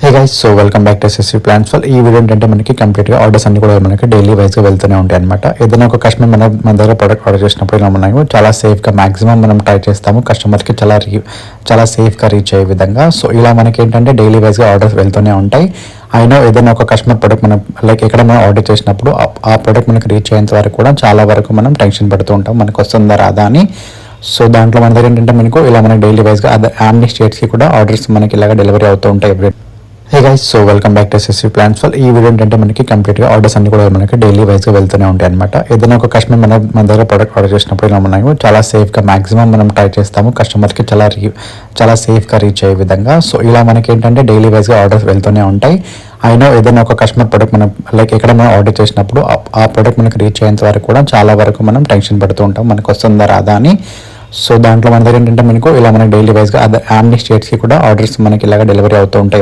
Hey guys, so welcome back to SSC plans for ఈ video ఏంటంటే మనకి కంప్లీట్గా ఆర్డర్స్ అన్ని కూడా మనకి డైలీ వైజ్గా వెళ్తూనే ఉంటాయి అనమాట. ఏదైనా ఒక కస్టమర్ మన దగ్గర ప్రోడక్ట్ ఆర్డర్ చేసినప్పుడు ఇలా మనకు చాలా సేఫ్గా మాక్సిమం మనం ట్రై చేస్తాము కస్టమర్కి చాలా సేఫ్గా రీచ్ అయ్యే విధంగా. సో ఇలా మనకి ఏంటంటే డైలీ వైజ్గా ఆర్డర్స్ వెళ్తూనే ఉంటాయి. అయినా ఏదైనా ఒక కస్టమర్ ప్రోడక్ట్ మనం ఎక్కడ మనం ఆర్డర్ చేసినప్పుడు ఆ ప్రోడక్ట్ మనకి రీచ్ అయ్యేంత వరకు కూడా చాలా వరకు మనం టెన్షన్ పడుతూ ఉంటాం, మనకు వస్తుందా రాదా అని. సో దాంట్లో మన దగ్గర ఏంటంటే మనకు ఇలా మనకి డైలీ వైజ్గా అన్ని స్టేట్స్కి కూడా ఆర్డర్స్ మనకి ఇలాగ డెలివరీ అవుతూ ఉంటాయి every. Hey guys, so welcome back to SSC plans for ఈ వీడియో ఏంటంటే మనకి కంప్లీట్గా ఆర్డర్స్ అన్ని కూడా మనకి డైలీ వైజ్గా వెళ్తూనే ఉంటాయి అనమాట. ఏదైనా ఒక కస్టమర్ మన దగ్గర ప్రోడక్ట్ ఆర్డర్ చేసినప్పుడు ఇలా మనకు చాలా సేఫ్గా మాక్సిమం మనం ట్రై చేస్తాము కస్టమర్కి చాలా సేఫ్గా రీచ్ అయ్యే విధంగా. సో ఇలా మనకి ఏంటంటే డైలీ వైజ్గా ఆర్డర్స్ వెళ్తూనే ఉంటాయి. అయినా ఏదైనా ఒక కస్టమర్ ప్రోడక్ట్ మనం ఎక్కడ మనం ఆర్డర్ చేసినప్పుడు ఆ ప్రోడక్ట్ మనకి రీచ్ అయ్యేంత వరకు కూడా చాలా వరకు మనం టెన్షన్ పడుతూ ఉంటాం, మనకు వస్తుందా రాదా అని. సో దాంట్లో మన దగ్గర ఏంటంటే మనకు ఇలా మనకి డైలీ వైజ్గా అన్ని స్టేట్స్కి కూడా ఆర్డర్స్ మనకి ఇలాగ డెలివరీ అవుతూ ఉంటాయి.